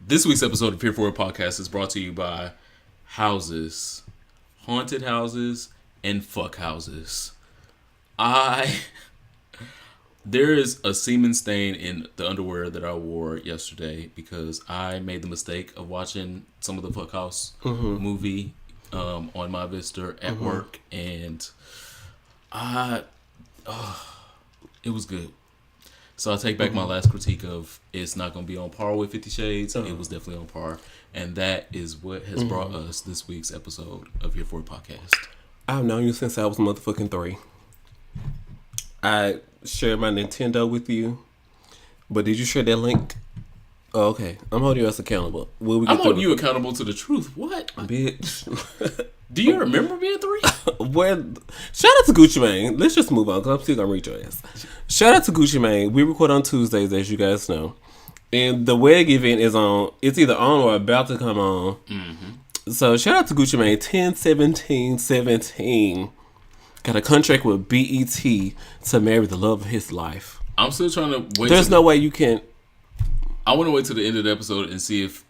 This week's episode of Peer Forward Podcast is brought to you by houses, haunted houses, and fuck houses. There is a semen stain in the underwear that I wore yesterday because I made the mistake of watching some of the Fuck House movie on my Vista at work, and it was good. So I take back my last critique of it's not going to be on par with 50 Shades. It was definitely on par. And that is what has brought us this week's episode of Your Forward Podcast. I've known you since I was motherfucking 3. I shared my Nintendo with you. But did you share that link? Oh, okay. I'm holding you as accountable. I'm holding you accountable to the truth. What? Bitch. Do you remember being 3? Shout out to Gucci Mane. Let's just move on because I'm still going to read your ass. Shout out to Gucci Mane. We record on Tuesdays, as you guys know. And the WEG event is on. It's either on or about to come on. Mm-hmm. So shout out to Gucci Mane. 10/17/17. Got a contract with BET to marry the love of his life. I'm still trying to wait. There's no way you can. I want to wait till the end of the episode and see if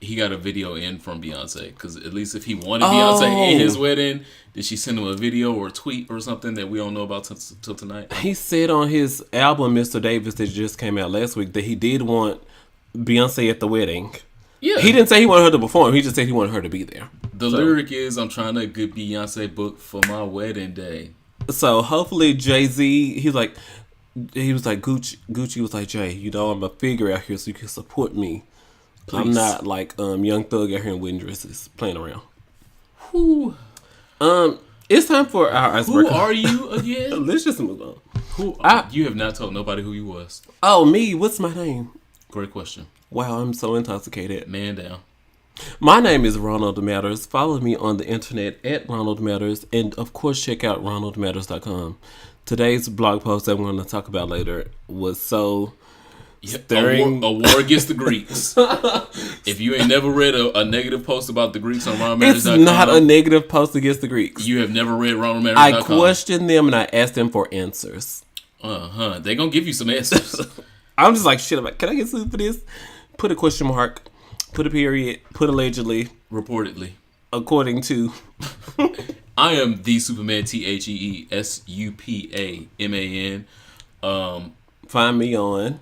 he got a video in from Beyonce, because at least if he wanted Beyonce in his wedding, did she send him a video or a tweet or something that we don't know about till tonight? He said on his album, Mr. Davis, that just came out last week, that he did want Beyonce at the wedding. Yeah. He didn't say he wanted her to perform. He just said he wanted her to be there. The lyric is, I'm trying to get Beyonce booked for my wedding day. So hopefully Jay-Z, he was like, Gucci was like, Jay, you know, I'm a figure out here so you can support me. Please. I'm not like Young Thug out here in wedding dresses playing around. Who? It's time for our icebreaker. Who are you again? Let's just move on. You have not told nobody who you was. Oh, me? What's my name? Great question. Wow, I'm so intoxicated. Man down. My name is Ronald Matters. Follow me on the internet at Ronald Matters, and of course check out ronaldmatters.com. Today's blog post that we're going to talk about later was so stirring. A war against the Greeks. If you ain't never read a negative post about the Greeks on ronaldmatters.com. It's not a negative post against the Greeks. You have never read ronaldmatters.com. I questioned them and I asked them for answers. They gonna give you some answers. I'm just like, shit, can I get sued for this? Put a question mark. Put a period. Put allegedly. Reportedly. According to. I am the Superman, TheSupaman. Find me on.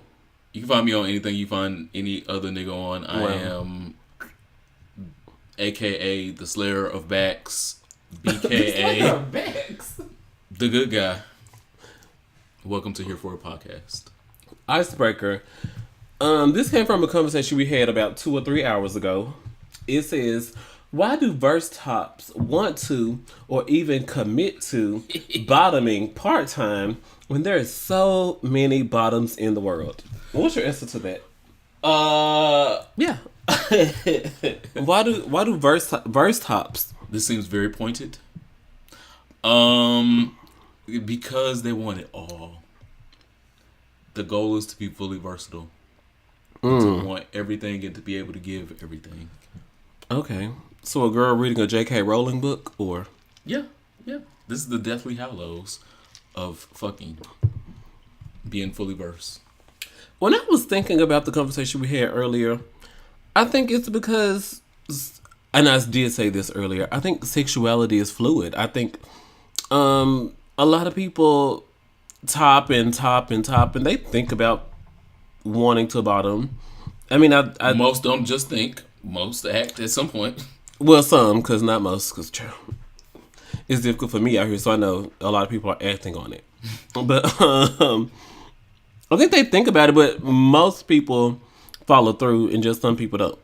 You can find me on anything you find any other nigga on. Wow. I am AKA the Slayer of Backs. BKA the good guy. Welcome to Here For a Podcast. Icebreaker. This came from a conversation we had about 2 or 3 hours ago. It says, why do verse tops want to or even commit to bottoming part-time when there are so many bottoms in the world? What's your answer to that? Yeah. Why do verse tops? This seems very pointed. Because they want it all. The goal is to be fully versatile. To want everything and to be able to give everything. Okay. So a girl reading a J.K. Rowling book, or? Yeah. This is the Deathly Hallows of fucking being fully versed. When I was thinking about the conversation we had earlier, I think it's because, and I did say this earlier, I think sexuality is fluid. I think a lot of people top and they think about wanting to bottom. I mean, most don't just think. Most act at some point. Well, some, because not most, because it's difficult for me out here, so I know a lot of people are acting on it. But I think they think about it, but most people follow through, and just some people don't.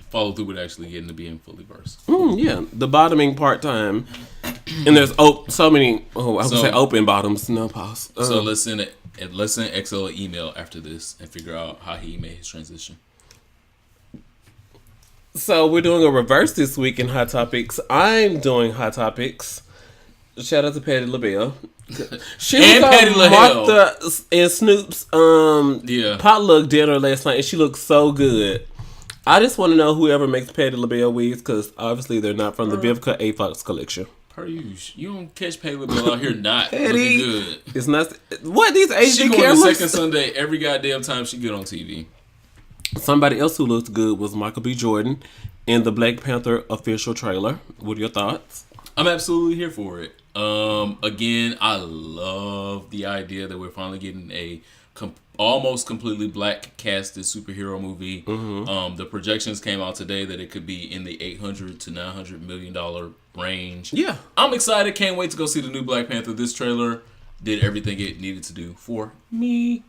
Follow through with actually getting to being fully versed. Yeah, the bottoming part-time. And there's so many, I was going to say open bottoms, no pause. So let's send XL an email after this and figure out how he made his transition. So we're doing a reverse this week in Hot Topics. I'm doing Hot Topics. Shout out to Patti LaBelle. She was on Martha and Snoop's potluck dinner last night, and she looked so good. I just want to know whoever makes Patti LaBelle wigs, because obviously they're not from the Vivica A. Fox collection. Per usual. You don't catch Patti LaBelle out here not looking good. It's not. What, these HD cameras? She cameras? going to Second Sunday every goddamn time she get on TV. Somebody else who looked good was Michael B. Jordan in the Black Panther official trailer. What are your thoughts? I'm absolutely here for it. Again, I love the idea that we're finally getting a almost completely black casted superhero movie. The projections came out today that it could be in the $800 to $900 million range. Yeah. I'm excited. Can't wait to go see the new Black Panther. This trailer did everything it needed to do for me.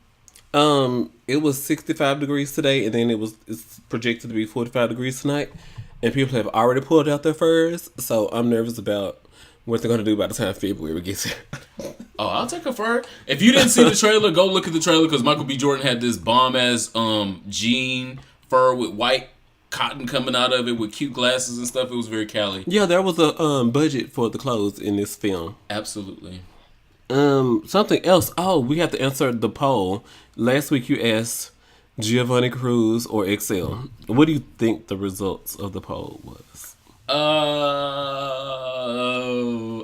It was 65 degrees today, and then it's projected to be 45 degrees tonight. And people have already pulled out their furs, so I'm nervous about what they're going to do by the time February gets here. Oh, I'll take a fur. If you didn't see the trailer, go look at the trailer because Michael B. Jordan had this bomb-ass jean fur with white cotton coming out of it with cute glasses and stuff. It was very Cali. Yeah, there was a budget for the clothes in this film. Absolutely. Something else. Oh, we have to answer the poll. Last week you asked Giovanni Cruz or Excel. What do you think the results of the poll was?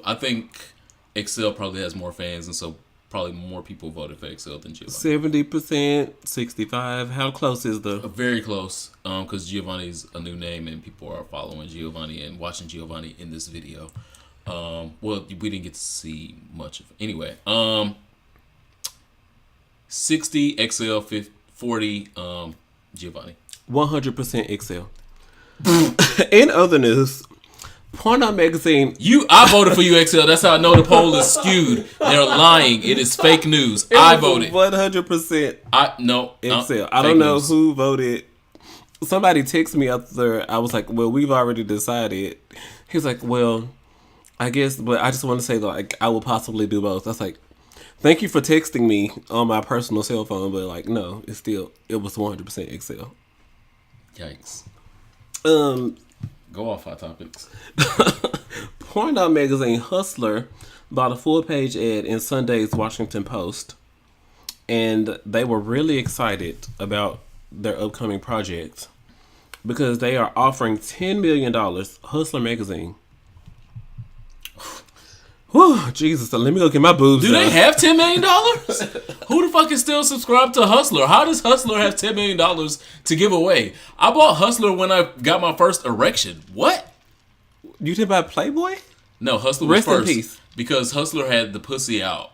I think Excel probably has more fans, and so probably more people voted for Excel than Giovanni. 70%, 65%. How close is the? Very close, because Giovanni's a new name, and people are following Giovanni and watching Giovanni in this video. Well, we didn't get to see much of it. Anyway, 60 Excel, 40 Giovanni. 100% Excel. In other news, Porno Magazine. I voted for you, Excel. That's how I know the poll is skewed. They're lying. It is fake news. I voted 100%. No Excel. I don't know who voted. Somebody texted me after. I was like, "Well, we've already decided." He's like, "Well, I guess, but I just want to say like I will possibly do both." I was like, "Thank you for texting me on my personal cell phone," but like, no, it was 100% Excel. Yikes. Go off Hot Topics. Porno Magazine Hustler bought a full-page ad in Sunday's Washington Post, and they were really excited about their upcoming project because they are offering $10 million. Hustler Magazine. Whew, Jesus, so let me go get my boobs Do done. they have $10 million? Who the fuck is still subscribed to Hustler? How does Hustler have $10 million to give away? I bought Hustler when I got my first erection. What? You did buy Playboy? No, Hustler was Rest first. in peace. Because Hustler had the pussy out.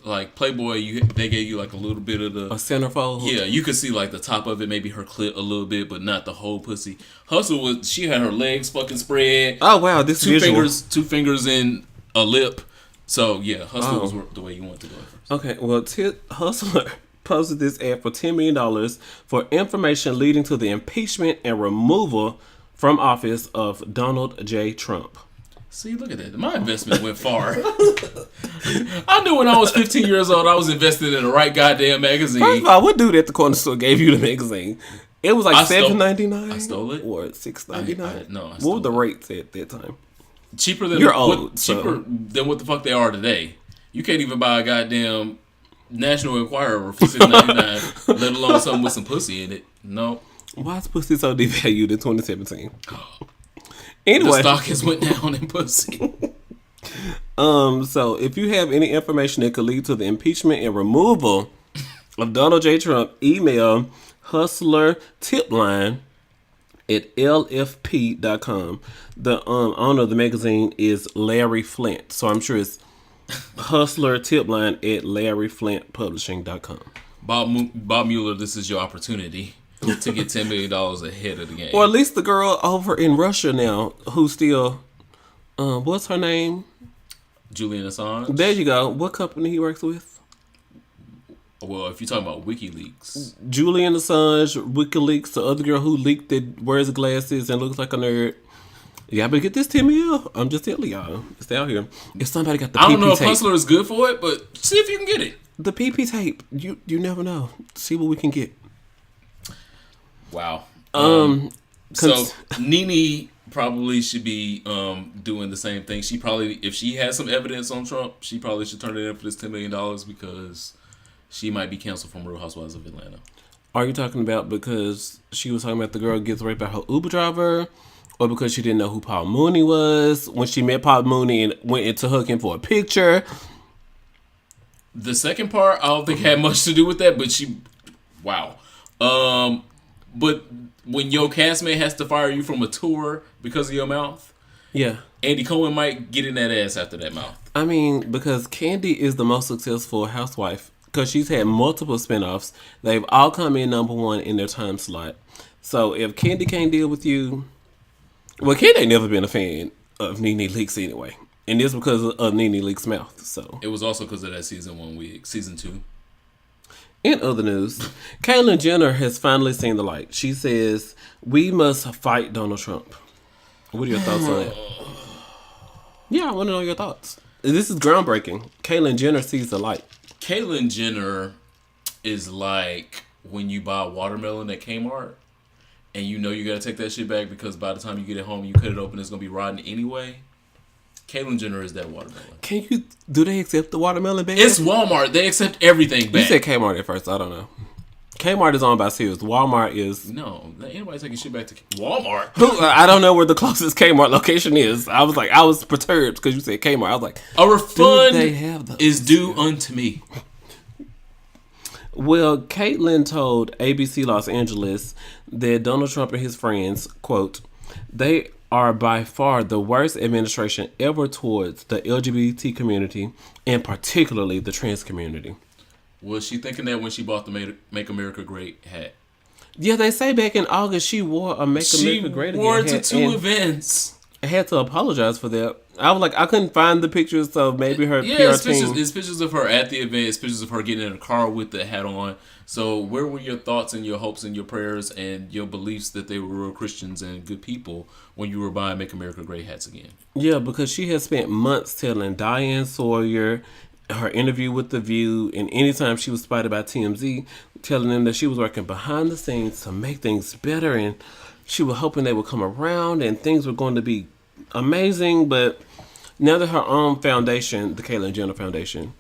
Like Playboy, they gave you like a little bit of the... A centerfold? Yeah, you could see like the top of it, maybe her clit a little bit, but not the whole pussy. Hustler she had her legs fucking spread. Oh, wow, this two visual. Two fingers in a lip. So, yeah, Hustler was the way you want to go first. Okay, well, Hustler posted this ad for $10 million for information leading to the impeachment and removal from office of Donald J. Trump. See, look at that. My investment went far. I knew when I was 15 years old I was invested in the right goddamn magazine. First of all, what dude at the corner store gave you the magazine? It was like $7.99? I stole it? Or $6.99? No, I what stole were the rates at that time? Cheaper than You're old, cheaper than what the fuck they are today. You can't even buy a goddamn National Enquirer for $6.99, let alone something with some pussy in it. No. Why is pussy so devalued in 2017? Anyway, the stock has went down in pussy. So if you have any information that could lead to the impeachment and removal of Donald J. Trump, email Hustler Tip Line at lfp.com. The owner of the magazine is Larry Flint, so I'm sure it's Hustler Tip Line at larryflintpublishing.com. Bob Mueller, this is your opportunity to get $10 million ahead of the game. Or at least the girl over in Russia now, who's still, what's her name? Julian Assange. There you go. What company he works with? Well, if you're talking about WikiLeaks. Julian Assange, WikiLeaks, the other girl who leaked that wears glasses and looks like a nerd. Yeah, but get this $10 million. I'm just telling y'all. It's out here. If somebody got the PP tape. I don't know if Hustler is good for it, but see if you can get it. The PP tape. You never know. See what we can get. Wow. So Nene probably should be doing the same thing. She probably, if she has some evidence on Trump, she probably should turn it in for this $10 million because she might be canceled from Real Housewives of Atlanta. Are you talking about because she was talking about the girl gets raped by her Uber driver, or because she didn't know who Paul Mooney was when she met Paul Mooney and went into hooking for a picture? The second part, I don't think had much to do with that, but wow. But when your castmate has to fire you from a tour because of your mouth, yeah, Andy Cohen might get in that ass after that mouth. I mean, because Candy is the most successful housewife because she's had multiple spinoffs. They've all come in number one in their time slot. So if Candy can't deal with you, well, Candy ain't never been a fan of Nene Leakes anyway, and it's because of Nene Leakes' mouth. So it was also because of that season 2. In other news, Caitlyn Jenner has finally seen the light. She says, "We must fight Donald Trump." What are your thoughts on that? Yeah, I want to know your thoughts. This is groundbreaking. Caitlyn Jenner sees the light. Caitlyn Jenner is like when you buy a watermelon at Kmart and you know you got to take that shit back because by the time you get it home, you cut it open, it's going to be rotten anyway. Caitlyn Jenner is that watermelon. Do they accept the watermelon back? It's Walmart. They accept everything back. You said Kmart at first. I don't know. Kmart is owned by Sears. Walmart is... No, anybody taking shit back to Walmart. I don't know where the closest Kmart location is. I was perturbed because you said Kmart. I was like, a refund is due unto me. Well, Caitlyn told ABC Los Angeles that Donald Trump and his friends, quote, they are by far the worst administration ever towards the LGBT community and particularly the trans community. Was she thinking that when she bought the Make America Great hat? Yeah, they say back in August she wore a Make America Great Again hat. She wore it to 2 events. I had to apologize for that. I was like, I couldn't find the pictures, so maybe her PR team. It's pictures of her at the event. It's pictures of her getting in a car with the hat on. So where were your thoughts and your hopes and your prayers and your beliefs that they were real Christians and good people when you were buying Make America Great hats again? Yeah, because she has spent months telling Diane Sawyer, her interview with The View, and anytime she was spotted by TMZ, telling them that she was working behind the scenes to make things better, and she was hoping they would come around and things were going to be amazing. But now that her own foundation, the Caitlyn Jenner Foundation,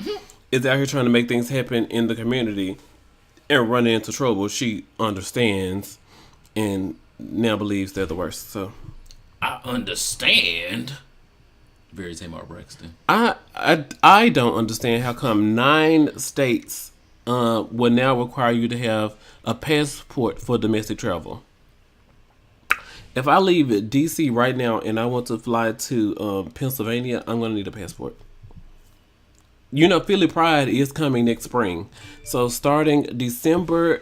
is out here trying to make things happen in the community and running into trouble, she understands and now believes they're the worst. So I understand. Very Tamar Braxton. I don't understand how come 9 states will now require you to have a passport for domestic travel. If I leave DC right now and I want to fly to Pennsylvania, I'm going to need a passport. You know, Philly Pride is coming next spring. So starting January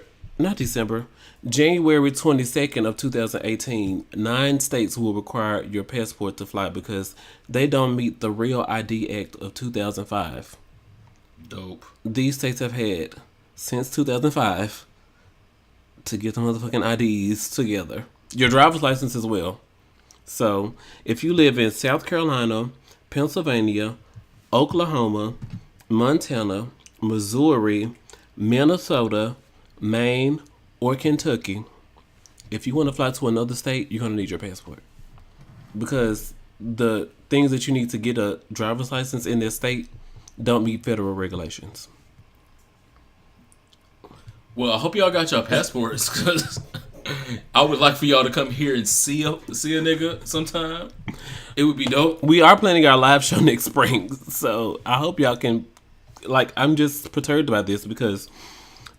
22nd of 2018, 9 states will require your passport to fly because they don't meet the Real ID Act of 2005. Dope. These states have had since 2005 to get the motherfucking IDs together. Your driver's license as well. So if you live in South Carolina, Pennsylvania, Oklahoma, Montana, Missouri, Minnesota, Maine, or Kentucky, if you want to fly to another state, you're going to need your passport. Because the things that you need to get a driver's license in this state don't meet federal regulations. Well, I hope y'all got your passports, because I would like for y'all to come here and see a nigga sometime. It would be dope. We are planning our live show next spring, so I hope y'all can. I'm just perturbed about this because,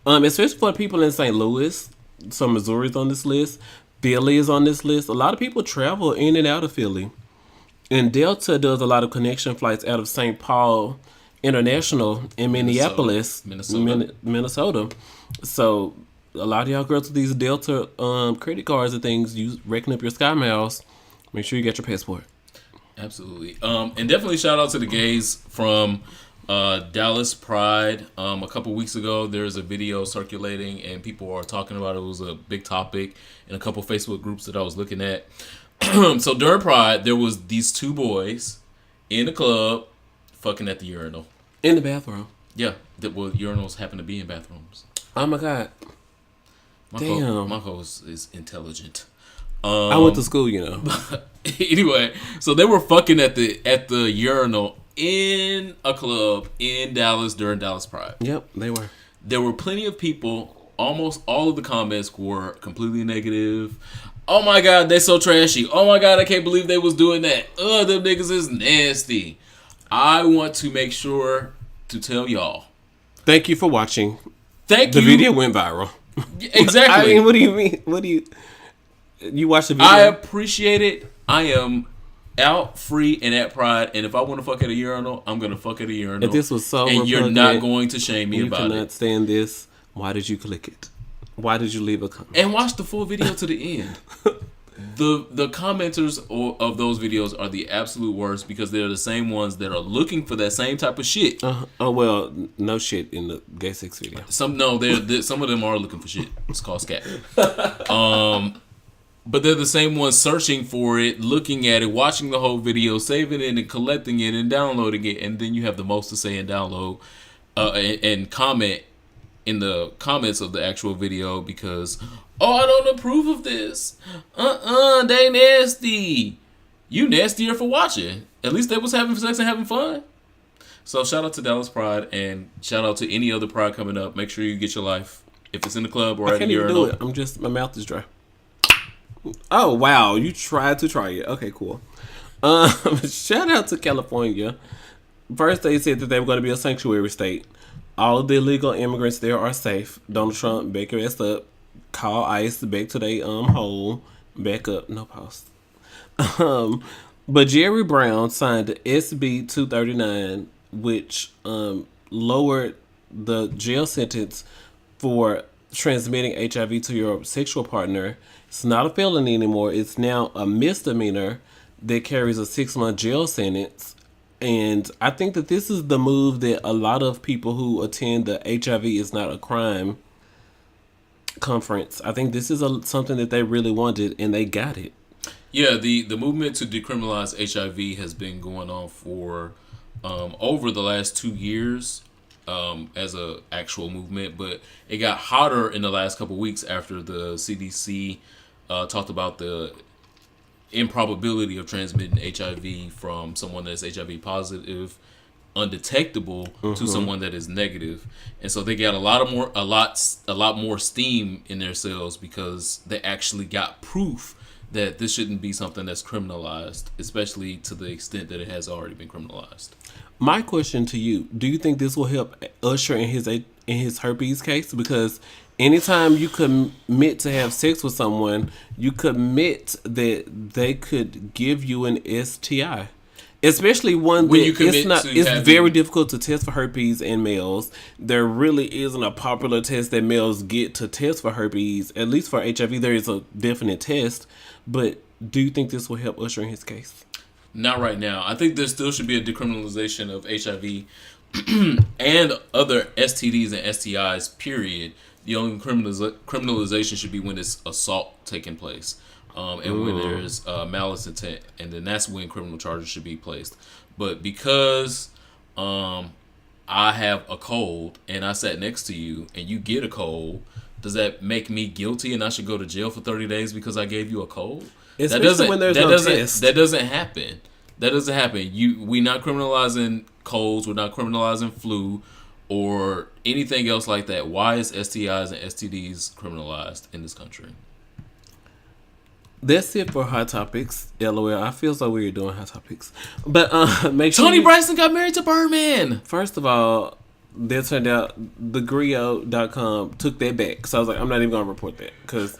especially for people in St. Louis, so Missouri's on this list, Philly is on this list. A lot of people travel in and out of Philly, and Delta does a lot of connection flights out of St. Paul International in Minneapolis, Minnesota. So a lot of y'all girls with these Delta credit cards and things, you racking up your Sky Miles. Make sure you get your passport. Absolutely. And definitely shout out to the gays from Dallas Pride. A couple weeks ago, there's a video circulating and people are talking about it. It was a big topic in a couple Facebook groups that I was looking at. So during Pride, there was these 2 boys in the club fucking at the urinal. In the bathroom? Yeah. Urinals happen to be in bathrooms. Oh my God. Damn. Marco is intelligent. I went to school, you know. Anyway, so they were fucking at the urinal in a club in Dallas during Dallas Pride. Yep, they were. There were plenty of people. Almost all of the comments were completely negative. Oh my God, they so trashy. Oh my God, I can't believe they was doing that. Ugh, them niggas is nasty. I want to make sure to tell y'all. Thank you for watching. Thank you. The video went viral. Exactly. I mean, what do you mean? What do you watch the video? I appreciate it. I am out, free, and at Pride, and if I want to fuck at a urinal, I'm gonna fuck at a urinal. If this was so and you're not going to shame me you about cannot it. stand this. Why did you click it? Why did you leave a comment? And watch the full video to the end. The commenters of those videos are the absolute worst because they're the same ones that are looking for that same type of shit. Oh well, no shit in the gay sex video. Some of them are looking for shit. It's called scat. But they're the same ones searching for it, looking at it, watching the whole video, saving it and collecting it and downloading it, and then you have the most to say and download and comment in the comments of the actual video because, I don't approve of this. They nasty. You nastier for watching. At least they was having sex and having fun. So shout out to Dallas Pride and shout out to any other Pride coming up. Make sure you get your life. If it's in the club or at a urinal. I can't even do it. My mouth is dry. Oh wow, you tried to try it. Okay, cool. Shout out to California. First, they said that they were going to be a sanctuary state. All of the illegal immigrants there are safe. Donald Trump, back your ass up. Call ICE back to their hole. Back up. No pause. But Jerry Brown signed SB 239, which lowered the jail sentence for transmitting HIV to your sexual partner. It's not a felony anymore. It's now a misdemeanor that carries a 6-month jail sentence. And I think that this is the move that a lot of people who attend the HIV is not a crime conference. I think this is something that they really wanted, and they got it. Yeah, the movement to decriminalize HIV has been going on for over the last 2 years as a actual movement, but it got hotter in the last couple of weeks after the CDC talked about the improbability of transmitting HIV from someone that's HIV positive, undetectable, to someone that is negative, and so they got a lot more steam in their cells because they actually got proof that this shouldn't be something that's criminalized, especially to the extent that it has already been criminalized. My question to you: do you think this will help Usher in his herpes case? Because anytime you commit to have sex with someone, you commit that they could give you an STI. Especially one that it's very difficult to test for herpes in males. There really isn't a popular test that males get to test for herpes. At least for HIV, there is a definite test. But do you think this will help Usher in his case? Not right now. I think there still should be a decriminalization of HIV and other STDs and STIs, period. The only criminalization should be when it's assault taking place. And when there's malice intent, and then that's when criminal charges should be placed. But because I have a cold and I sat next to you and you get a cold, does that make me guilty and I should go to jail for 30 days because I gave you a cold? Especially when there's no test. That doesn't happen. That doesn't happen. We're not criminalizing colds. We're not criminalizing flu or anything else like that. Why is STIs and STDs criminalized in this country? That's it for Hot Topics. LOL. I feel so weird doing Hot Topics. But make sure Tony Braxton got married to Birdman. First of all, that turned out thegrio.com took that back. So I was like, I'm not even going to report that. Cause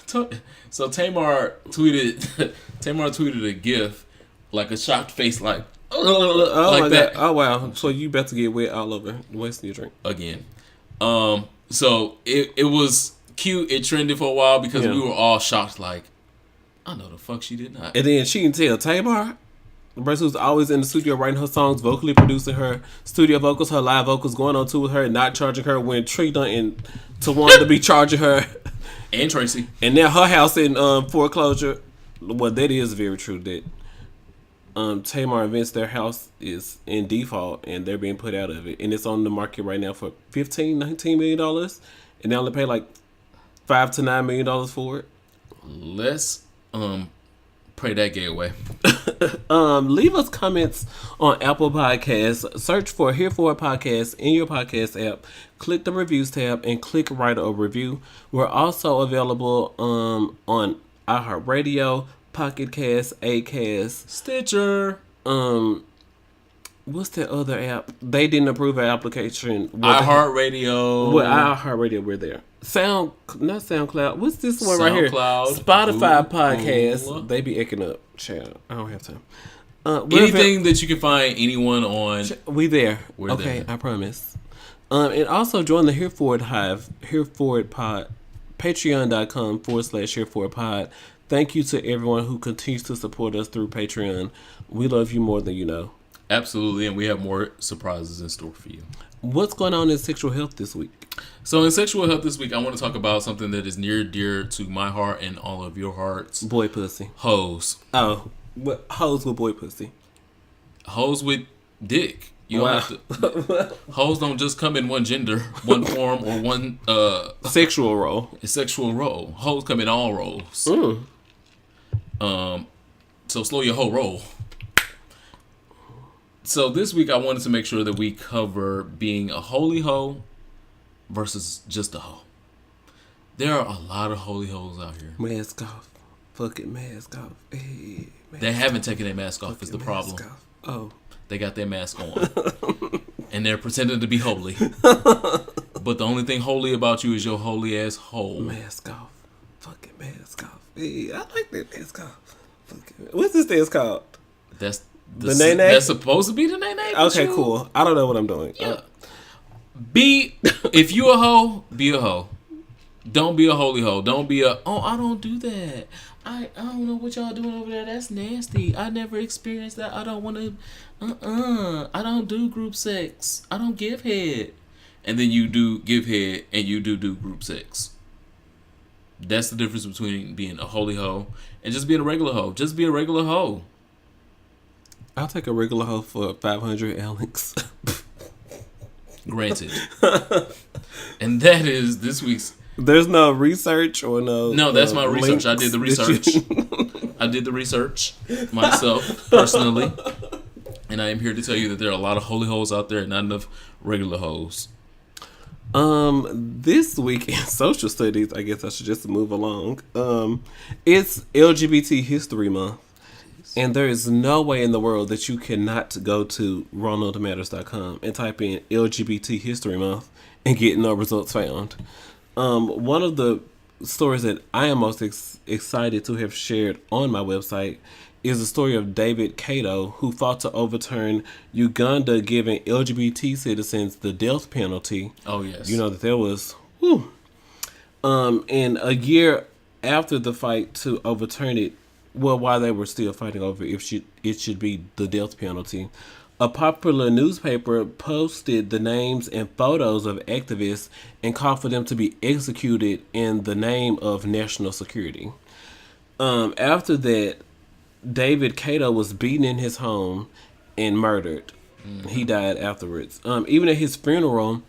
so Tamar tweeted a GIF, like a shocked face, like, oh like my that. God. Oh, wow. So you about to get wet all over. Wasting your drink. Again. So it was cute. It trended for a while because we were all shocked, like, I know the fuck she did not. And then she can tell Tamar, the person who's always in the studio writing her songs, vocally producing her studio vocals, her live vocals, going on tour with her, not charging her when Trina and Tawana to be charging her. And Tracy. And now her house in foreclosure. Well, that is very true that Tamar Events, their house is in default and they're being put out of it. And it's on the market right now for $19 million. And they only pay like $5 to $9 million for it. Let's pray that gay away. Leave us comments on Apple Podcasts. Search for Here For a Podcast in your podcast app. Click the reviews tab and click write a review. We're also available on iHeartRadio, Pocket Cast, Acast, Stitcher, What's that other app? They didn't approve our application. iHeartRadio. Well, iHeartRadio, we're there. Not SoundCloud. What's this one right here? SoundCloud. Spotify podcast. Google. They be eking up. Child, I don't have time. Anything that you can find anyone on. We there. We're okay, there. I promise. And also join the Here For It Hive, Here For It Pod, patreon.com/Here For It Pod. Thank you to everyone who continues to support us through Patreon. We love you more than you know. Absolutely, and we have more surprises in store for you. What's going on in sexual health this week? So in sexual health this week, I want to talk about something that is near dear to my heart and all of your hearts. Boy pussy. Hoes. Oh, what hoes with boy pussy? Hoes with dick. You Wow. don't have to, hoes don't just come in one gender, one form, or one Sexual role. sexual role. Hoes come in all roles. So slow your whole roll. So this week I wanted to make sure that we cover being a holy hoe versus just a hoe. There are a lot of holy hoes out here. Mask off. Fucking mask off. Hey, mask They haven't taken their mask off is the problem. off. Oh. They got their mask on. And they're pretending to be holy. But the only thing holy about you is your holy ass hoe. Mask off. Fucking mask off. Hey, I like that mask off. Fucking, what's this dance called? That's The nay nay? That's supposed to be the nay nay. Okay, cool. I don't know what I'm doing. Yeah. If you a hoe, be a hoe. Don't be a holy hoe. Don't be I don't do that. I don't know what y'all doing over there. That's nasty. I never experienced that. I don't want to. I don't do group sex. I don't give head. And then you do give head and you do group sex. That's the difference between being a holy hoe and just being a regular hoe. Just be a regular hoe. I'll take a regular hoe for 500 Alex. Granted. And that is this week's. There's no research or no. No, that's my research. I did the research. I did the research myself personally, and I am here to tell you that there are a lot of holy hoes out there and not enough regular hoes. This week in social studies, I guess I should just move along. It's LGBT History Month, and there is no way in the world that you cannot go to ronaldmatters.com and type in LGBT History Month and get no results found. One of the stories that I am most excited to have shared on my website is the story of David Kato, who fought to overturn Uganda giving LGBT citizens the death penalty. Oh, yes. You know that there was... and a year after the fight to overturn it, well, while they were still fighting over if it should be the death penalty, a popular newspaper posted the names and photos of activists and called for them to be executed in the name of national security. After that, David Kato was beaten in his home and murdered. Mm-hmm. He died afterwards. Even at his funeral,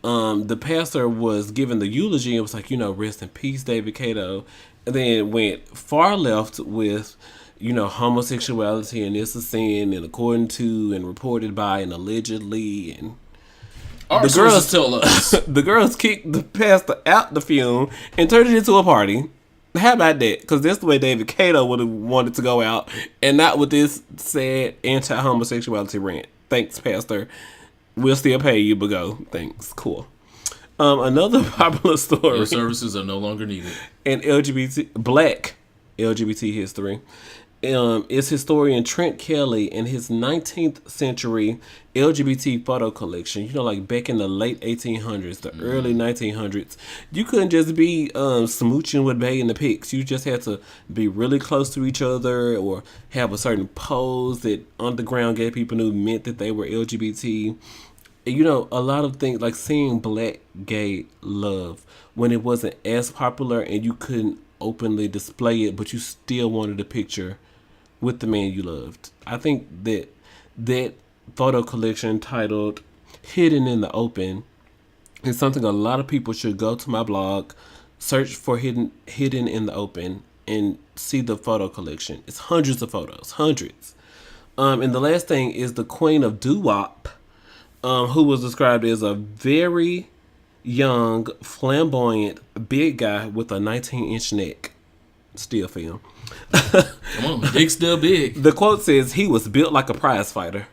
the pastor was giving the eulogy and was like, rest in peace, David Kato. And then went far left with... homosexuality and it's a sin and according to and reported by and allegedly and our sources tell us. The girls kicked the pastor out the funeral and turned it into a party. How about that? Because that's the way David Kato would have wanted to go out and not with this sad anti-homosexuality rant. Thanks, pastor. We'll still pay you, but go. Thanks. Cool. Another popular story. Your services are no longer needed. In Black LGBT history. Is historian Trent Kelly and his 19th century LGBT photo collection. Like back in the late 1800s, the early 1900s, you couldn't just be smooching with bae in the pics. You just had to be really close to each other or have a certain pose that underground gay people knew meant that they were LGBT. And, a lot of things like seeing black gay love when it wasn't as popular and you couldn't openly display it, but you still wanted a picture with the man you loved. I think that photo collection titled Hidden in the Open is something a lot of people should go to my blog, search for Hidden in the Open, and see the photo collection. It's hundreds of photos, hundreds. And the last thing is the Queen of Doo-Wop, who was described as a very young, flamboyant, big guy with a 19-inch neck. Still film. Come on, dick's still big. The quote says he was built like a prize fighter.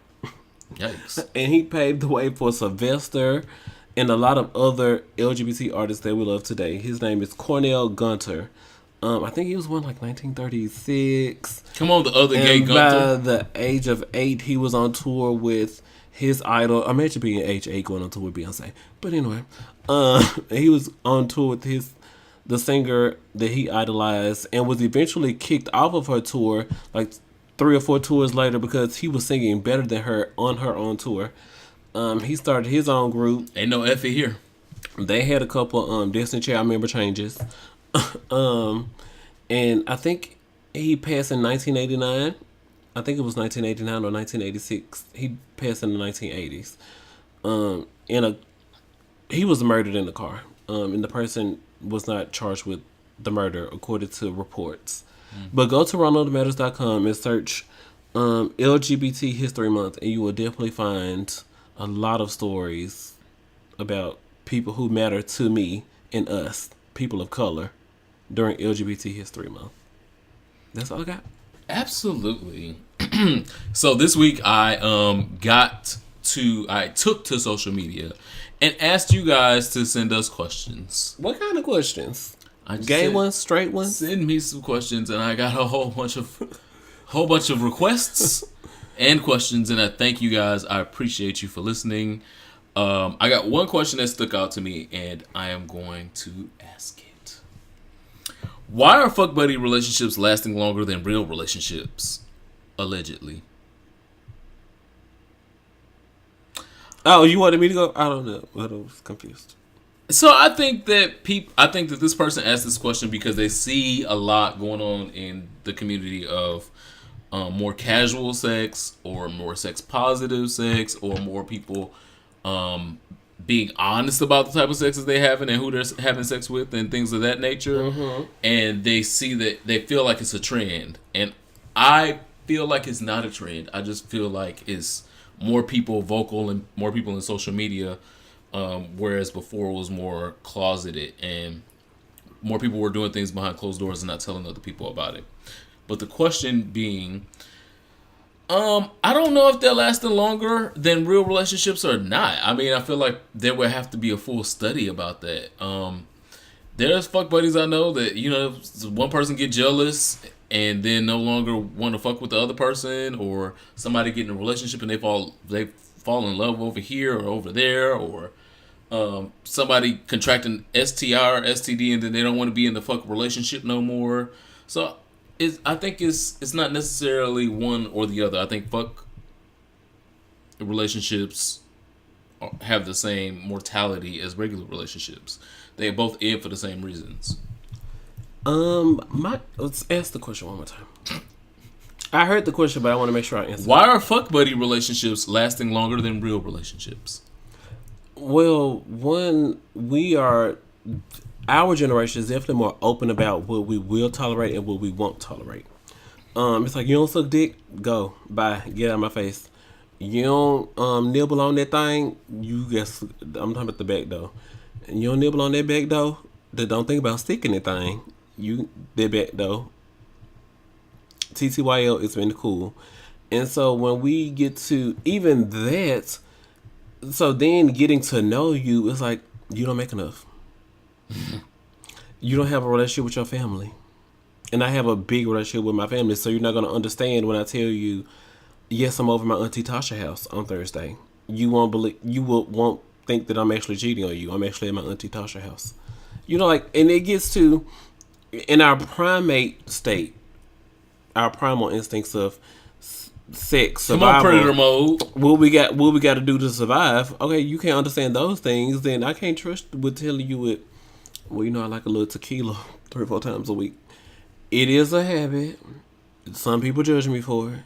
Yikes. And he paved the way for Sylvester and a lot of other LGBT artists that we love today. His name is Cornell Gunter. I think he was born like 1936. Come on, the other gay And by Gunter. the age of 8, he was on tour with his idol. Imagine being age 8 going on tour with Beyonce. But anyway, he was on tour with the singer that he idolized, and was eventually kicked off of her tour like 3 or 4 tours later because he was singing better than her on her own tour. He started his own group. Ain't no Effie here. They had a couple Destiny Child member changes. And I think he passed in 1989. I think it was 1989 or 1986. He passed in the 1980s. He was murdered in the car. And the person was not charged with the murder, according to reports. But go to RonaldMatters.com and search LGBT History Month, and you will definitely find a lot of stories about people who matter to me and us, people of color, during LGBT History Month. That's all I got. Absolutely. So this week I took to social media and asked you guys to send us questions. What kind of questions? I just Gay said, ones, straight ones? Send me some questions, and I got a whole bunch of requests and questions, and I thank you guys. I appreciate you for listening. I got one question that stuck out to me, and I am going to ask it. Why are fuck buddy relationships lasting longer than real relationships? Allegedly. Oh, you wanted me to go? I don't know. I was confused. So I think that this person asked this question because they see a lot going on in the community of more casual sex, or more sex positive sex, or more people being honest about the type of sex that they having and who they're having sex with and things of that nature. Mm-hmm. And they see that, they feel like it's a trend, and I feel like it's not a trend. I just feel like it's more people vocal and more people in social media. Whereas before it was more closeted and more people were doing things behind closed doors and not telling other people about it. But the question being, I don't know if they're lasting longer than real relationships or not. I mean, I feel like there would have to be a full study about that. There's fuck buddies I know that, one person get jealous and then no longer want to fuck with the other person, or somebody get in a relationship and they fall in love over here or over there, or somebody contracting STI or STD and then they don't want to be in the fuck relationship no more. So I think it's not necessarily one or the other. I think fuck relationships have the same mortality as regular relationships. They both end for the same reasons. Let's ask the question one more time. I heard the question, but I want to make sure I answer. Why are fuck buddy relationships lasting longer than real relationships? Well, our generation is definitely more open about what we will tolerate and what we won't tolerate. It's like, you don't suck dick, go, bye, get out of my face. You don't nibble on that thing, I'm talking about the back though. You don't nibble on that back though, don't think about sticking that thing. That back though. TTYL is really cool. And so when we get to even that, so then getting to know you, it's like, you don't make enough. You don't have a relationship with your family. And I have a big relationship with my family, so you're not going to understand when I tell you, yes, I'm over my Auntie Tasha's house on Thursday. Won't think that I'm actually cheating on you. I'm actually at my Auntie Tasha's house. And it gets to, in our primate state, our primal instincts of sex, survival. Come on, predator mode. What we got to do to survive. Okay, you can't understand those things, then I can't trust with telling you it. Well, I like a little tequila 3 or 4 times a week. It is a habit. Some people judge me for it,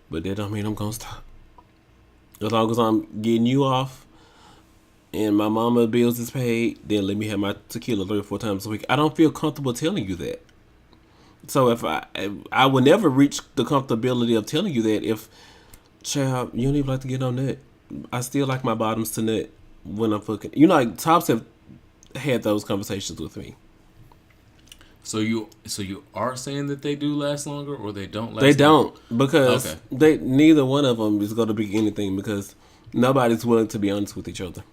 but that don't mean I'm gonna stop. As long as I'm getting you off and my mama bills is paid, then let me have my tequila 3 or 4 times a week. I don't feel comfortable telling you that. So if I would never reach the comfortability of telling you that if, child, you don't even like to get on nut. I still like my bottoms to nut when I'm fucking. Tops have had those conversations with me. So you are saying that they do last longer, or they don't last? They longer? don't, because neither one of them is going to be anything, because nobody's willing to be honest with each other.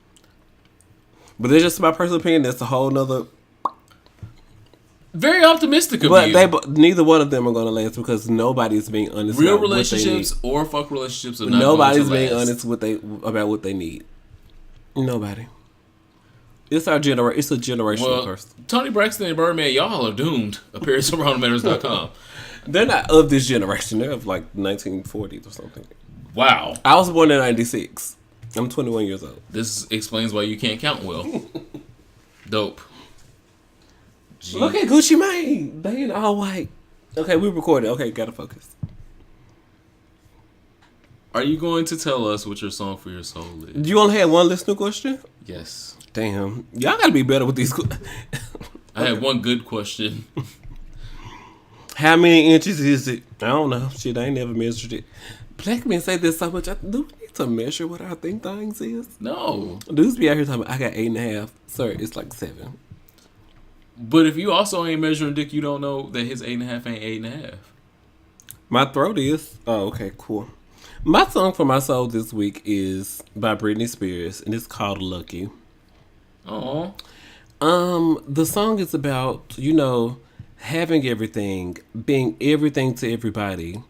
But that's just my personal opinion. That's a whole nother. Very optimistic of you. But neither one of them are going to last, because nobody's being honest. Real about relationships what they need. or fuck relationships are not Nobody's going to being last. honest about what they need. Nobody. It's our generation. It's a generational curse. Tony Braxton and Birdman, y'all are doomed. Appears on RoundTheMatters.com. They're not of this generation. They're of like 1940s or something. Wow. I was born in 96. I'm 21 years old. This explains why you can't count well. Dope. Gee. Look at Gucci Mane. They in all white. Okay, we recorded. Okay, gotta focus. Are you going to tell us what your song for your soul is? You only had one listener question? Yes. Damn. Y'all gotta be better with these. I had one good question. How many inches is it? I don't know. Shit, I ain't never measured it. Black men say this so much. Do we need to measure what our think things is? No. Dudes be out here talking about, I got 8.5. Sir, it's like 7. But if you also ain't measuring dick, you don't know that his 8.5 ain't 8.5. My throat is. Oh, okay, cool. My song for my soul this week is by Britney Spears, and it's called Lucky. Oh. The song is about, having everything, being everything to everybody,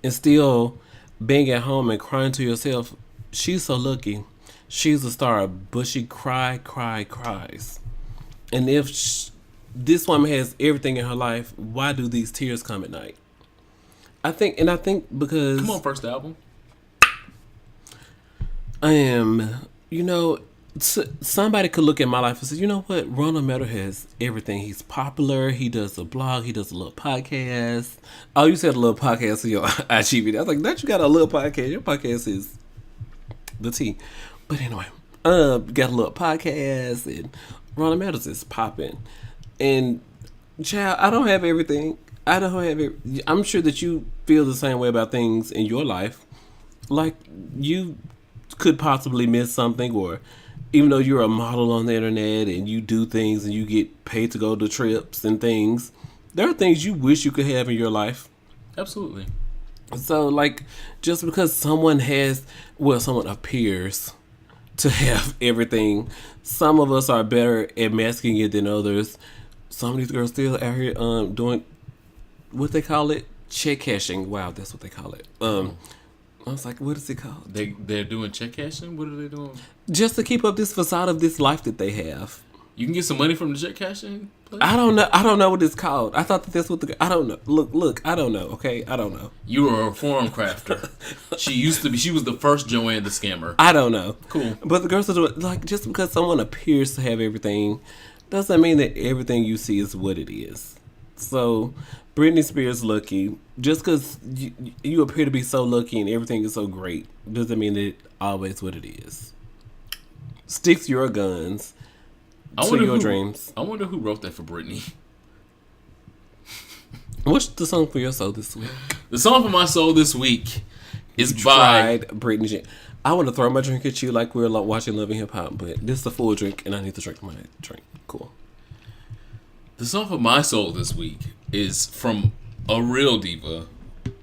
and still being at home and crying to yourself. She's so lucky. She's a star, but she cries. And if this woman has everything in her life, why do these tears come at night? I think because... Come on, first album. I am, somebody could look at my life and say, you know what? Ronald Meadow has everything. He's popular. He does a blog. He does a little podcast. Oh, you said a little podcast in your IG video. I was like, that you got a little podcast. Your podcast is the T. But anyway, got a little podcast, and Ronald Meadows is popping. And, child, I don't have everything. I'm sure that you feel the same way about things in your life. Like, you could possibly miss something, or even though you're a model on the internet and you do things and you get paid to go to trips and things, there are things you wish you could have in your life. Absolutely. So, like, just because someone appears to have everything, some of us are better at masking it than others. Some of these girls still out here doing what they call it, check cashing. Wow, that's what they call it. I was like, what is it called? They're doing check cashing? What are they doing? Just to keep up this facade of this life that they have. You can get some money from the check cashing place? I don't know what it's called. I thought that's what I don't know. Look, I don't know, okay? I don't know. You were a forum crafter. She was the first Joanne the scammer. I don't know. Cool. But the girls are doing, like, just because someone appears to have everything doesn't mean that everything you see is what it is. So, Britney Spears lucky. Just because you appear to be so lucky and everything is so great doesn't mean that it's always what it is. Stick to your guns. To your dreams. I wonder who wrote that for Britney. What's the song for your soul this week? The song for my soul this week is by Britney. I want to throw my drink at you like we're watching Love and Hip Hop, but this is a full drink and I need to drink my drink. Cool. The song for my soul this week is from a real diva,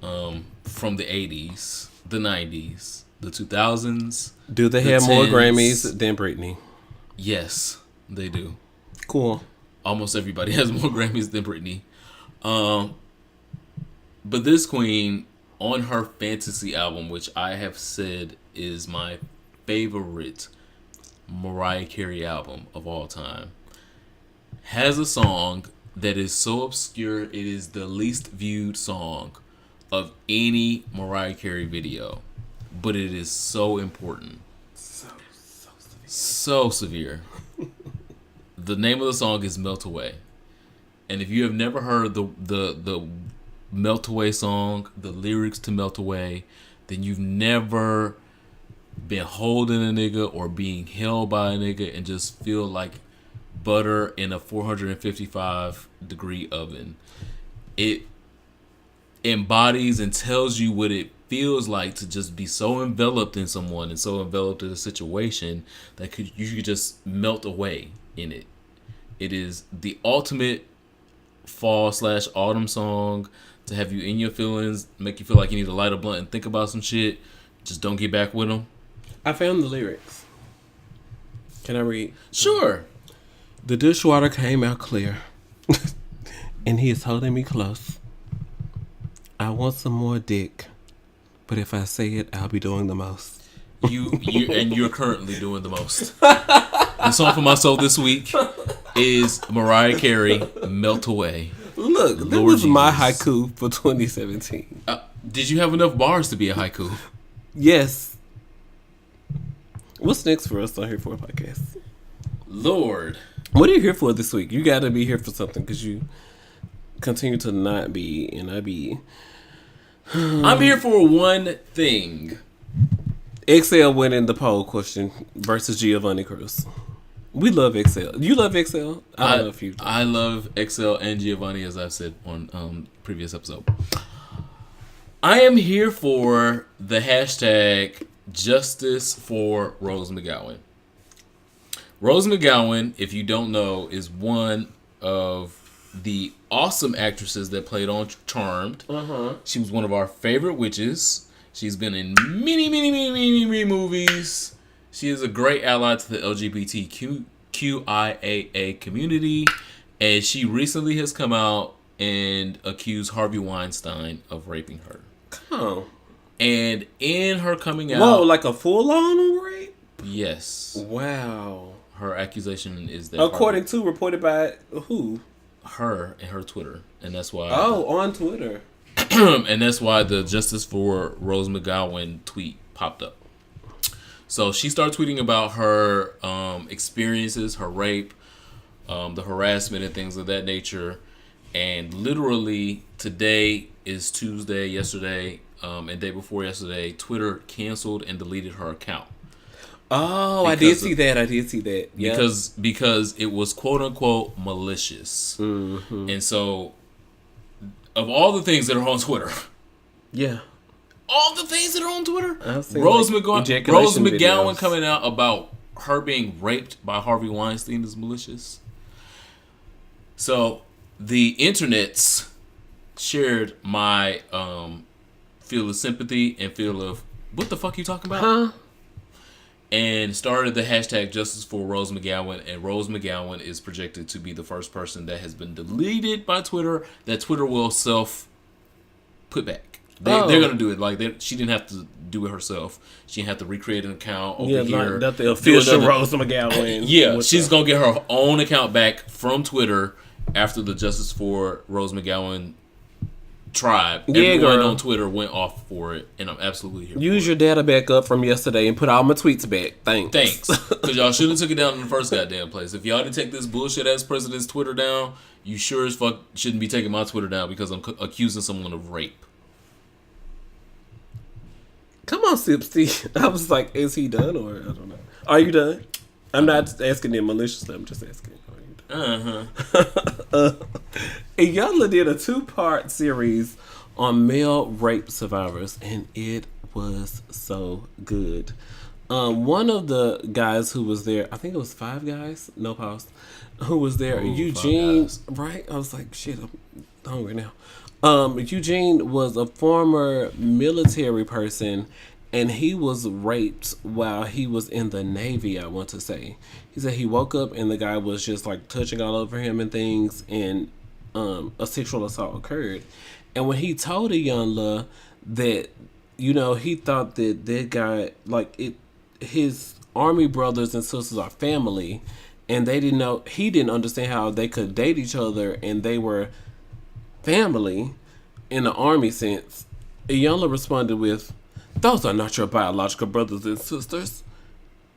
from the 80s, the 90s, the 2000s. Do they have more Grammys than Britney? Yes, they do. Cool. Almost everybody has more Grammys than Britney. But this queen, on her Fantasy album, which I have said is my favorite Mariah Carey album of all time, has a song that is so obscure it is the least viewed song of any Mariah Carey video, but it is so important. So severe. The name of the song is Melt Away. And if you have never heard the Melt Away song, the lyrics to Melt Away, then you've never been holding a nigga or being held by a nigga and just feel like butter in a 455 degree oven. It embodies and tells you what it feels like to just be so enveloped in someone and so enveloped in a situation that you could just melt away in it. It is the ultimate fall/autumn song to have you in your feelings, make you feel like you need to light a blunt and think about some shit. Just don't get back with them. I found the lyrics. Can I read? Sure. The dishwater came out clear, and he is holding me close. I want some more dick, but if I say it, I'll be doing the most. You're currently doing the most. The song for my soul this week is Mariah Carey, "Melt Away." Look, that was my haiku for 2017. Did you have enough bars to be a haiku? Yes. What's next for us on Here For a Podcast? Lord. What are you here for this week? You got to be here for something because you continue to not be, and I be. I'm here for one thing. XL winning the poll question versus Giovanni Cruz. We love XL. You love XL? I love you. I love XL and Giovanni, as I've said on previous episode. I am here for the hashtag Justice for Rose McGowan. Rose McGowan, if you don't know, is one of the awesome actresses that played on Charmed. She was one of our favorite witches. She's been in many movies. She is a great ally to the LGBTQIAA community. And she recently has come out and accused Harvey Weinstein of raping her. Oh. And in her coming out... Whoa, like a full-on rape? Yes. Wow. Her accusation is that... According to, reported by who? Her and her Twitter. And that's why... Oh, on Twitter. And that's why the Justice for Rose McGowan tweet popped up. So she started tweeting about her experiences, her rape, the harassment and things of that nature. And literally today is Tuesday, yesterday, and day before yesterday, Twitter canceled and deleted her account. Oh, I did see that. Yeah. Because it was quote unquote malicious. Mm-hmm. And so of all the things that are on Twitter. Yeah. All the things that are on Twitter. Rose McGowan coming out about her being raped by Harvey Weinstein is malicious. So the internets shared my feel of sympathy and feel of what the fuck you talking about? Huh? And started the hashtag Justice for Rose McGowan. And Rose McGowan is projected to be the first person that has been deleted by Twitter that Twitter will self put back. They're going to do it. Like she didn't have to do it herself. She didn't have to recreate an account over here. Not the official Rose McGowan. Yeah, she's going to get her own account back from Twitter after the Justice for Rose McGowan tribe. Everyone on Twitter went off for it, and I'm absolutely here. Use your data back up from yesterday and put all my tweets back. Thanks. Because y'all should have took it down in the first goddamn place. If y'all didn't take this bullshit ass president's Twitter down, you sure as fuck shouldn't be taking my Twitter down because I'm accusing someone of rape. Come on, Sipsy. I was like, is he done or I don't know. Are you done? I'm not asking him maliciously. I'm just asking. Iyanla did a 2-part series on male rape survivors, and it was so good. One of the guys who was there, I think it was 5 guys, no pause, who was there, Eugene, right? I was like, shit, I'm hungry now. Eugene was a former military person, and he was raped while he was in the Navy, I want to say. He said he woke up and the guy was just like touching all over him and things, and a sexual assault occurred. And when he told Iyanla that, you know, he thought that guy, like his army brothers and sisters are family, and they didn't know, he didn't understand how they could date each other and they were family in the army sense. Iyanla responded with, "Those are not your biological brothers and sisters.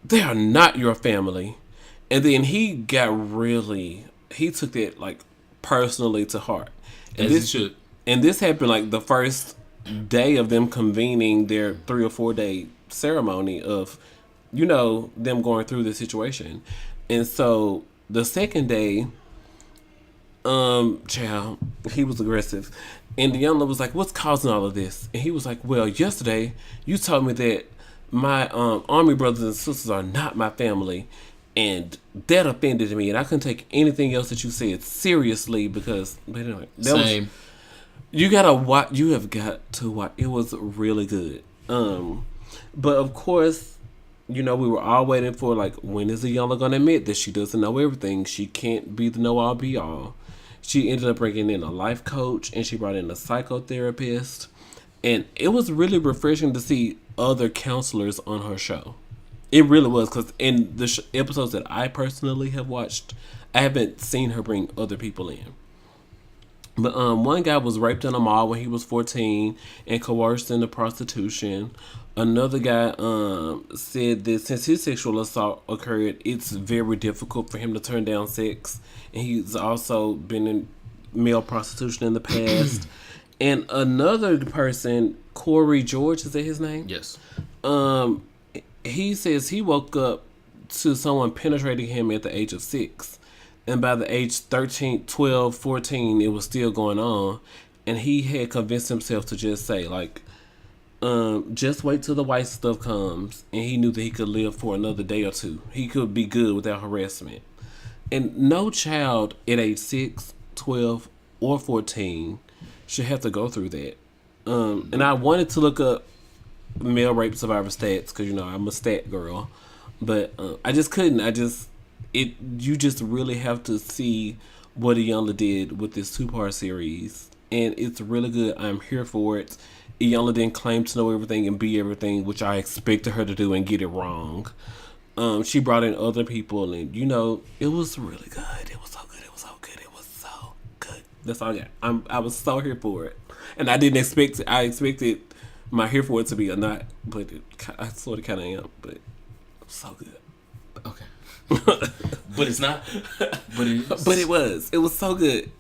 They are not your family." And then he took that like personally to heart. And this happened like the first day of them convening their 3 or 4 day ceremony of, you know, them going through the situation. And so the second day, he was aggressive. And Iyanla was like, "What's causing all of this?" And he was like, "Well, yesterday you told me that my army brothers and sisters are not my family." And that offended me, and I couldn't take anything else that you said seriously because, but anyway, Same. You gotta watch. You have got to watch. It was really good. But of course, we were all waiting for, like, when is Iyanla gonna admit that she doesn't know everything? She can't be the know all be all. She ended up bringing in a life coach, and she brought in a psychotherapist, and it was really refreshing to see other counselors on her show. It really was, because in the episodes that I personally have watched, I haven't seen her bring other people in. But one guy was raped in a mall when he was 14 and coerced into prostitution. Another guy said that since his sexual assault occurred, it's very difficult for him to turn down sex. And he's also been in male prostitution in the past. And another person, Corey George, is that his name? Yes. He says he woke up to someone penetrating him at the age of 6. And by the age 13, 12, 14, it was still going on. And he had convinced himself to just say, like, just wait till the white stuff comes. And he knew that he could live for another day or two. He could be good without harassment. And no child at age 6, 12, or 14 should have to go through that. And I wanted to look up male rape survivor stats because, I'm a stat girl. But I just couldn't. You just really have to see what Iyanla did with this 2-part series, and it's really good. I'm here for it. Iyanla didn't claim to know everything and be everything, which I expected her to do, and get it wrong. She brought in other people, and it was really good. It was so good. It was so good. It was so good. That's all I got. I was so here for it, and I didn't expect it. I expected my here for it to be a not, but I sort of kind of am. But it was so good. Okay. But it's not. But it is. But it was. It was so good.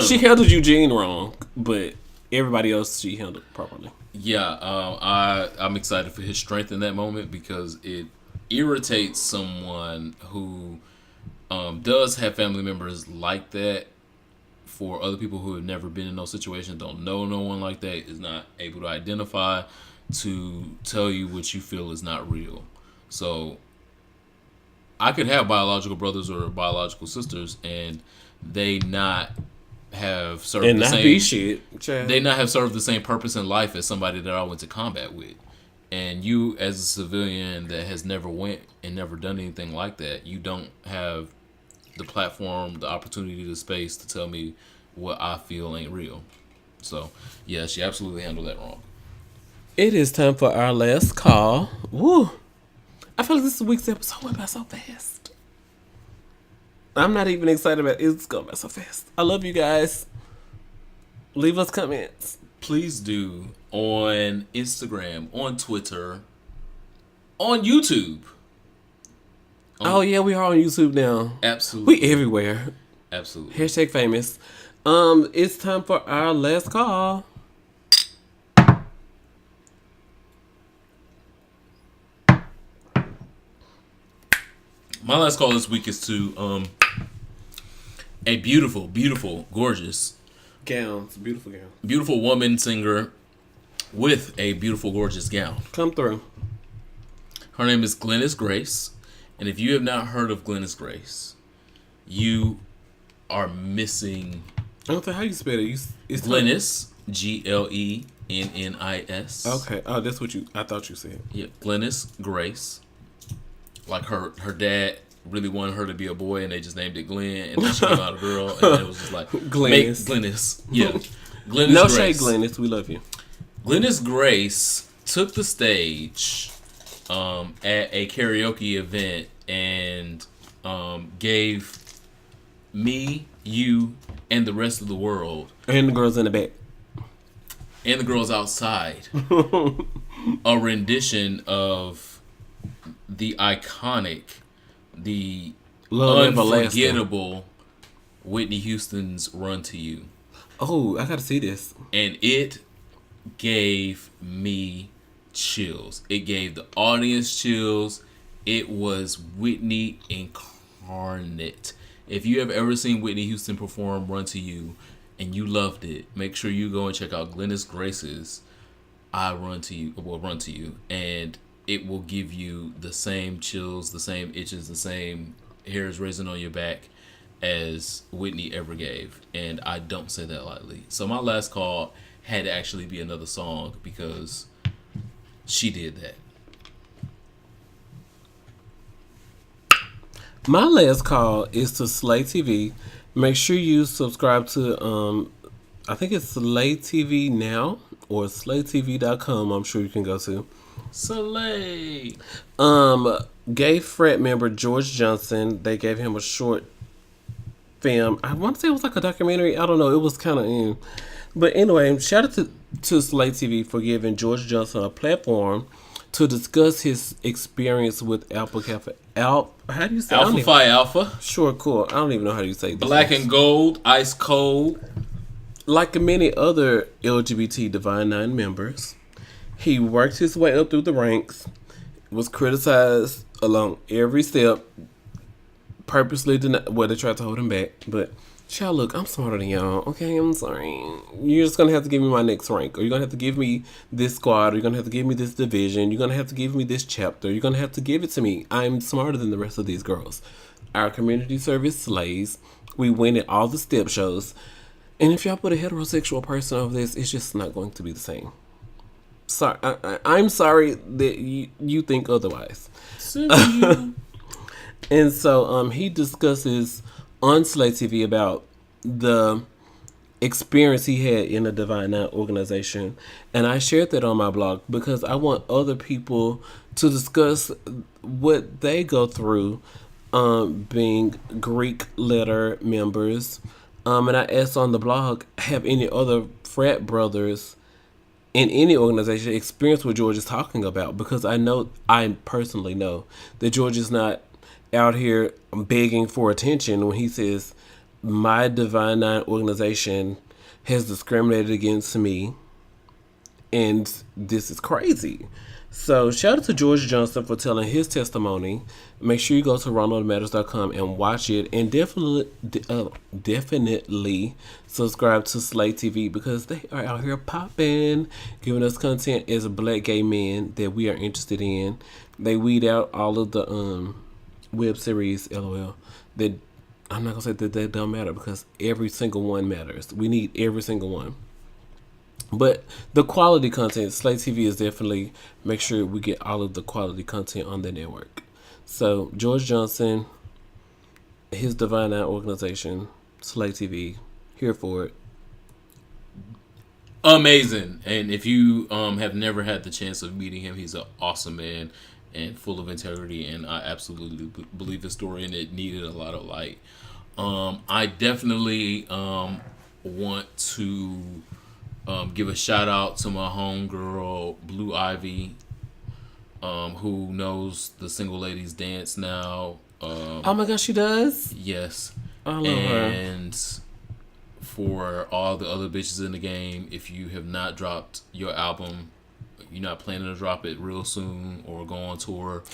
She handled Eugene wrong, but everybody else she handled properly. Yeah, I'm excited for his strength in that moment because it irritates someone who does have family members like that. For other people who have never been in those situations, don't know no one like that, is not able to identify, to tell you what you feel is not real. So I could have biological brothers or biological sisters, and they not have served and the not same. Be shit. Child. They not have served the same purpose in life as somebody that I went to combat with. And you, as a civilian that has never went and never done anything like that, you don't have the platform, the opportunity, the space to tell me what I feel ain't real. So, yeah, she absolutely handled that wrong. It is time for our last call. Woo! I feel like this week's episode went by so fast. I'm not even excited about it. It's going by so fast. I love you guys. Leave us comments. Please do on Instagram, on Twitter, on YouTube. Oh, yeah, we are on YouTube now. Absolutely. We everywhere. Absolutely. Hashtag famous. It's time for our last call. My last call this week is to a beautiful, beautiful, gorgeous Gowns. Beautiful gown. beautiful woman singer with a beautiful, gorgeous gown. Come through. Her name is Glennis Grace. And if you have not heard of Glennis Grace, you are missing. I don't know how you spell it. It's Glennis, Glennis. Okay. Oh, that's what I thought you said. Yeah, Glennis Grace. Like her dad really wanted her to be a boy, and they just named it Glenn, and then she came out a girl, and it was just like Glennis. Glennis. Yeah, Glennis. No Grace. shade, Glennis. We love you. Glennis Grace took the stage at a karaoke event and gave me, you, and the rest of the world, And the girls in the back, and the girls outside, a rendition of the iconic, the Love unforgettable Whitney Houston's "Run to You." Oh, I gotta see this. And it gave me chills. It gave the audience chills. It was Whitney incarnate. If you have ever seen Whitney Houston perform "Run to You" and you loved it, make sure you go and check out Glennis Grace's "Run to You," and it will give you the same chills, the same itches, the same hairs raising on your back as Whitney ever gave. And I don't say that lightly. So my last call had to actually be another song because she did that. My last call is to Slay TV. Make sure you subscribe to, I think it's Slay TV now or slaytv.com. I'm sure you can go to. Slay. Gay frat member George Johnson, they gave him a short film. I want to say it was like a documentary. I don't know. It was kind of But anyway, shout out to Slay TV for giving George Johnson a platform to discuss his experience with Alpha Kappa. How do you say Alpha Phi Alpha. Sure, cool. I don't even know how you say this. Black and gold, ice cold. Like many other LGBT Divine Nine members, he worked his way up through the ranks, was criticized along every step, purposely denied. Well, they tried to hold him back, but child, look, I'm smarter than y'all. Okay, I'm sorry. You're just gonna have to give me my next rank, or you're gonna have to give me this squad, or you're gonna have to give me this division. You're gonna have to give me this chapter. You're gonna have to give it to me. I'm smarter than the rest of these girls. Our community service slays. We win at all the step shows. And if y'all put a heterosexual person over this, it's just not going to be the same. Sorry, I'm sorry that you think otherwise. And so he discusses on Slay TV about the experience he had in a Divine Nine organization. And I shared that on my blog because I want other people to discuss what they go through being Greek letter members. And I asked on the blog, have any other frat brothers in any organization experience what George is talking about? Because I personally know that George is not out here begging for attention when he says, my Divine Nine organization has discriminated against me, and this is crazy. So shout out to George Johnson for telling his testimony. Make sure you go to ronaldmatters.com and watch it, and definitely subscribe to Slay TV because they are out here popping, giving us content as black gay men that we are interested in. They weed out all of the web series, LOL, that I'm not gonna say that they don't matter because every single one matters. We need every single one. But the quality content, Slay TV is definitely, make sure we get all of the quality content on the network. So, George Johnson, his Divine Nine organization, Slay TV, here for it. Amazing. And if you have never had the chance of meeting him, he's an awesome man and full of integrity. And I absolutely believe his story, and it needed a lot of light. I definitely want to give a shout out to my homegirl Blue Ivy, who knows the Single Ladies Dance now. Oh my gosh, she does? Yes. I love her. And for all the other bitches in the game, if you have not dropped your album, you're not planning to drop it real soon or go on tour.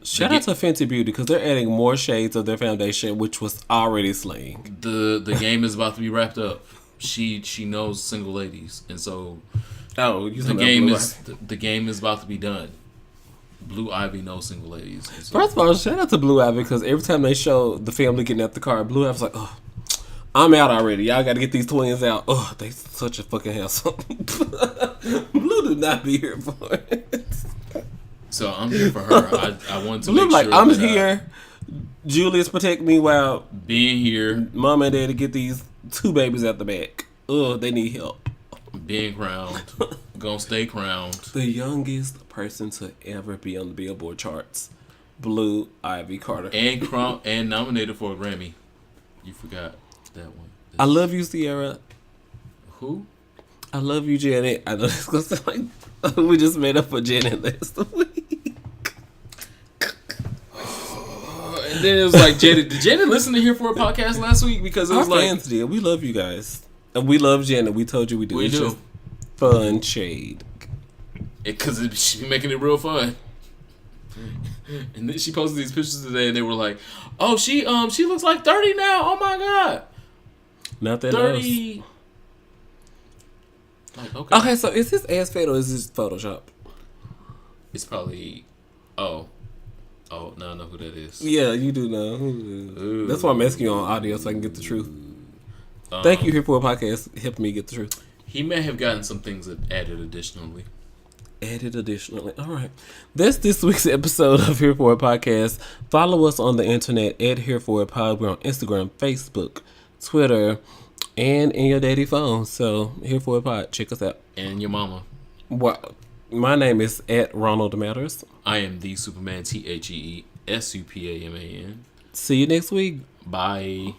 Shout out to Fenty Beauty because they're adding more shades of their foundation, which was already slaying. The game is about to be wrapped up. She knows Single Ladies, and so the game is about to be done. Blue Ivy knows Single Ladies. So, first of all, shout out to Blue Ivy because every time they show the family getting out the car, Blue Ivy's like, "Oh, I'm out already. Y'all got to get these twins out. Oh, they such a fucking hassle." Blue do not be here for it. So I'm here for her. I want to Blue make sure I'm here. Julius protect me while being here. Mom and Daddy get these two babies out the back. Oh, they need help. Being crowned. Gonna stay crowned. The youngest person to ever be on the Billboard charts. Blue Ivy Carter. And crowned and nominated for a Grammy. You forgot that one. I love you, Sierra. Who? I love you, Janet. I know this goes to like we just made up for Janet last week. And then it was like, Janet, did Janet listen to Here for a Podcast last week? Because it was our like, fans did. We love you guys. And we love Janet. We told you we do. We do. Just fun shade. Because she's making it real fun. And then she posted these pictures today, and they were like, "Oh, she looks like 30 now. Oh my god, Not that 30." Like, okay, Okay, so is this ass fat or is this Photoshop? it's probably Oh. Oh, now I know who that is. Yeah, you do know. Ooh. That's why I'm asking you on audio so I can get the truth. Thank you here for a podcast helping me get the truth. He may have gotten some things added additionally. All right. That's this week's episode of Here For It Podcast. Follow us on the internet at Here For It Pod. We're on Instagram, Facebook, Twitter, and in your daddy phone. So, Here For It Pod. Check us out. And your mama. Well, my name is at Ronald Matters. I am the Superman, TheeSupaman. See you next week. Bye.